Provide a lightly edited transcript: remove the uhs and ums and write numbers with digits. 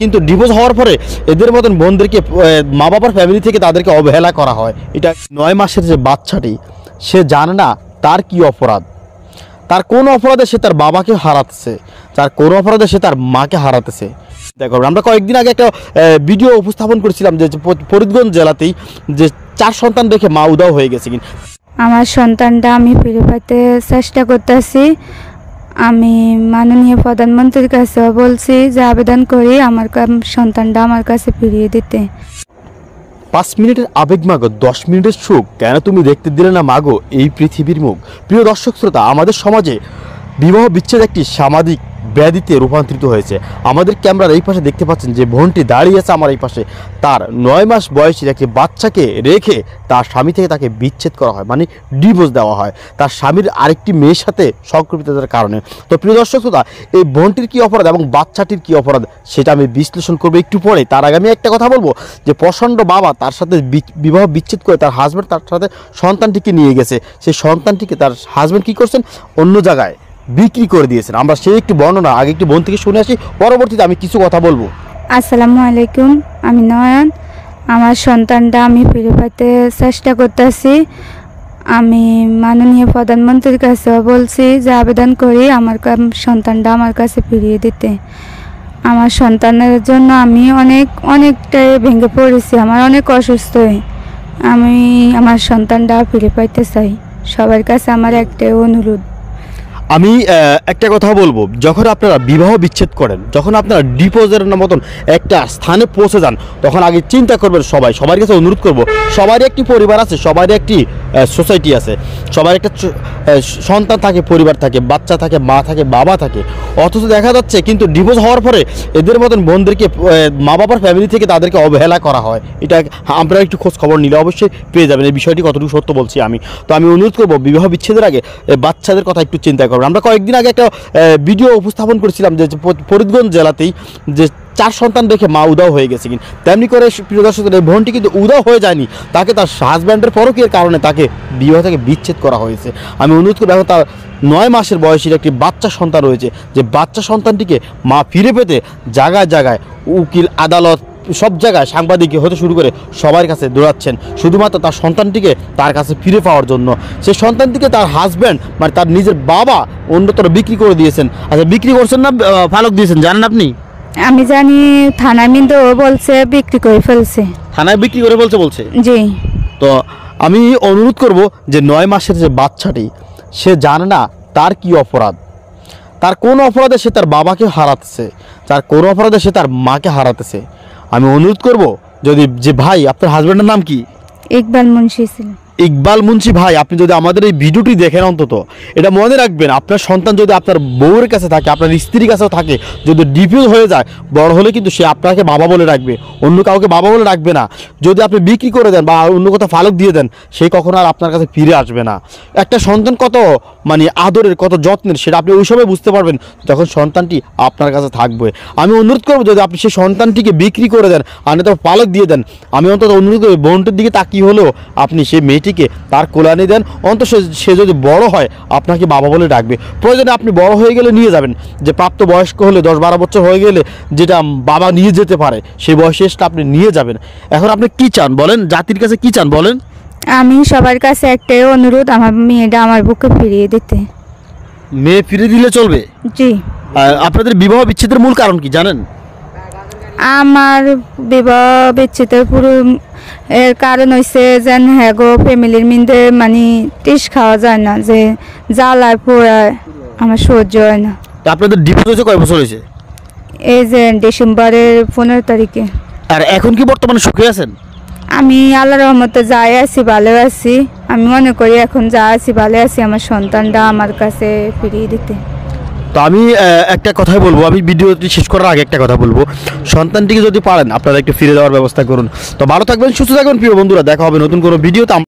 কিন্তু ডিভোর্স হওয়ার পরে এদের মতন বোনদেরকে মা বাবার ফ্যামিলি থেকে তাদেরকে অবহেলা করা হয়। এটা 9 মাসের যে বাচ্চাটি, সে জানে না তার কি অপরাধ, তার কোন অপরাধে সে তার বাবাকে হারাতেছে, তার কোন অপরাধে সে তার মাকে হারাতেছে। দেখো, আমরা কয়েকদিন আগে একটা ভিডিও উপস্থাপন করেছিলাম যে ফরিদগঞ্জ জেলাতেই যে 4 সন্তান রেখে মা উধাও হয়ে গেছে। কিন্তু আমার সন্তানটা আমি ফিরে পাইতে চেষ্টা করতেছি। আমি মাননীয় প্রধানমন্ত্রীর কাছে বলছি যে আবেদন করি আমার সন্তানটা আমার কাছে ফিরিয়ে দিতে। 5 মিনিটের আবেগ মাগো 10 মিনিটের সুখ, কেন তুমি দেখতে দিলে না মাগো এই পৃথিবীর মুখ। প্রিয় দর্শক শ্রোতা, আমাদের সমাজে বিবাহ বিচ্ছেদ একটি সামাজিক ব্যাধিতে রূপান্তরিত হয়েছে। আমাদের ক্যামেরার এই পাশে দেখতে পাচ্ছেন যে বোনটি দাঁড়িয়ে আছে আমার এই পাশে, তার 9 মাস বয়সের একটি বাচ্চাকে রেখে তার স্বামী থেকে তাকে বিচ্ছেদ করা হয়, মানে ডিভোর্স দেওয়া হয় তার স্বামীর আরেকটি মেয়ের সাথে সংক্রমিততার কারণে। তো প্রিয় দর্শক শ্রোতা, এই বোনটির কী অপরাধ এবং বাচ্চাটির কী অপরাধ সেটা আমি বিশ্লেষণ করবো একটু পরে। তার আগে আমি একটা কথা বলবো যে প্রচণ্ড বাবা তার সাথে বিবাহ বিচ্ছেদ করে তার হাজব্যান্ড তার সাথে সন্তানটিকে নিয়ে গেছে, সেই সন্তানটিকে তার হাজব্যান্ড কী করছেন, অন্য জায়গায় বিক্রি করে দিয়েছেন। আমরা সেই একটি বর্ণনা আগে একটি বোন থেকে শুনে আসি, পরবর্তীতে আমি কিছু কথা বলবো। আসসালামু আলাইকুম, আমি নয়ন। আমার সন্তানটা আমি ফিরে পাইতে চেষ্টা করতেছি। আমি মাননীয় প্রধানমন্ত্রীর কাছে বলছি যে আবেদন করি আমার সন্তানটা আমার কাছে ফিরিয়ে দিতে। আমার সন্তানের জন্য আমি অনেকটাই ভেঙে পড়েছি, আমার অনেক অসুস্থ। আমি আমার সন্তানটা ফিরে পাইতে চাই। সবার কাছে আমার একটাই অনুরোধ। আমি একটা কথা বলবো, যখন আপনারা বিবাহ বিচ্ছেদ করেন, যখন আপনারা ডিভোর্সের মতন একটা স্থানে পৌঁছে যান, তখন আগে চিন্তা করবেন সবার কাছে অনুরোধ করব, সবারই একটি পরিবার আছে, সবারই একটি সোসাইটি আছে, সবার একটা সন্তান থাকে, পরিবার থাকে, বাচ্চা থাকে, মা থাকে, বাবা থাকে। অথচ দেখা যাচ্ছে কিন্তু ডিভোর্স হওয়ার পরে এদের মতন বোনদেরকে মা বাবার ফ্যামিলি থেকে তাদেরকে অবহেলা করা হয়। এটা আপনারা একটু খোঁজ খবর নিলে অবশ্যই পেয়ে যাবেন এই বিষয়টি কতটুকু সত্য বলছি আমি। তো আমি অনুরোধ করবো বিবাহ বিচ্ছেদের আগে বাচ্চাদের কথা একটু চিন্তা করবেন। আমরা কয়েকদিন আগে একটা ভিডিও উপস্থাপন করেছিলাম যে ফরিদগঞ্জ জেলাতেই যে 4 সন্তান রেখে মা উধাও হয়ে গেছে। কিন্তু তেমনি করে প্রিয় দর্শক, এই বোনটি কিন্তু উধাও হয়ে যায়নি, তাকে তার হাজব্যান্ডের পরকীয়ার কারণে তাকে বিবাহ থেকে বিচ্ছেদ করা হয়েছে। আমি অনুরোধ করবো, এখন তার 9 মাসের বয়সের একটি বাচ্চা সন্তান রয়েছে, যে বাচ্চা সন্তানটিকে মা ফিরে পেতে জায়গায় জায়গায় উকিল, আদালত, সব জায়গায় সাংবাদিক হতে শুরু করে সবার কাছে দৌড়াচ্ছেন শুধুমাত্র তার সন্তানটিকে তার কাছে ফিরে পাওয়ার জন্য। সেই সন্তানটিকে তার হাজব্যান্ড মানে তার নিজের বাবা অন্যতর বিক্রি করে দিয়েছেন। আচ্ছা, বিক্রি করছেন না ফালক দিয়েছেন জানেন আপনি? আমি জানি থানায় কিন্তু বলছে বিক্রি করে ফেলছে। থানায় বিক্রি করে বলছে জি। তো আমি অনুরোধ করব যে 9 মাসের যে বাচ্চাটি, সে জানে না তার কি অপরাধ, তার কোন অপরাধে সে তার বাবাকে হারাতেছে, তার কোন অপরাধে সে তার মাকে হারাতেছে। আমি অনুরোধ করব, যদি যে ভাই, আপনার হাজব্যান্ডের নাম কি? ইকবাল মুন্সি ছিল। ইকবাল মুন্সি ভাই, আপনি যদি আমাদের এই ভিডিওটি দেখেন, অন্তত এটা মনে রাখবেন, আপনার সন্তান যদি আপনার বউয়ের কাছে থাকে, আপনার স্ত্রীর কাছেও থাকে, যদি ডিভোর্স হয়ে যায়, বড় হলে কিন্তু সে আপনাকে বাবা বলে রাখবে, অন্য কাউকে বাবা বলে রাখবে না। যদি আপনি বিক্রি করে দেন বা অন্য কোথাও ফালক দিয়ে দেন, সে কখনো আর আপনার কাছে ফিরে আসবে না। একটা সন্তান কত মানে আদরের, কত যত্নের, সেটা আপনি ওই সময় বুঝতে পারবেন যখন সন্তানটি আপনার কাছে থাকবে। আমি অনুরোধ করবো, যদি আপনি সেই সন্তানটিকে বিক্রি করে দেন আর না তো ফালক দিয়ে দেন, আমি অন্তত অনুরোধ করবো বোনটির দিকে তাকিয়ে হলেও আপনি সেই মেয়েটিকে তার কোলানি দেন। অন্তত সে যদি বড় হয় আপনাকে বাবা বলে ডাকবে। প্রয়োজনে আপনি বড় হয়ে গেলে নিয়ে যাবেন, যে প্রাপ্ত বয়স্ক হলে 10-12 বছর হয়ে গেলে যেটা বাবা নিয়ে যেতে পারে, সেই বয়সে এসে আপনি নিয়ে যাবেন। এখন আপনি কি চান বলেন, জাতির কাছে কি চান বলেন? আমি সবার কাছে একটাই অনুরোধ, আমার মেয়েটা আমার বুকে ফিরিয়ে দিতে। মেয়ে ফিরে দিলে চলবে? জি। আপনাদের বিবাহ বিচ্ছেদের মূল কারণ কি জানেন? আমার বিবাহ বিচ্ছেদের পুরো এর কারণ হয়েছে যেন হ্যাগো ফ্যামিলির মিন্দে মানে টিস খাওয়া যায় না, যে জ্বালায় পোড়ায় আমার সহ্য হয় না। আপনাদের ডিভোর্স হয়েছে কয় বছর হয়েছে? এই যে ডিসেম্বরের 15 তারিখে। আর এখন কি বর্তমানে সুখে আছেন? আমি আল্লাহর রহমতে যাই আছি, ভালো আছি। আমি মনে করি এখন যা আছি ভালো আছি, আমার সন্তানটা আমার কাছে ফিরিয়ে দিতে। তো আমি একটা কথাই বলবো, আমি ভিডিওটি শেষ করার আগে একটা কথা বলবো, সন্তানটিকে যদি পারেন আপনারা একটু ফিরে দেওয়ার ব্যবস্থা করুন। তো ভালো থাকবেন, সুস্থ থাকবেন প্রিয় বন্ধুরা, দেখা হবে নতুন কোনো ভিডিওতে।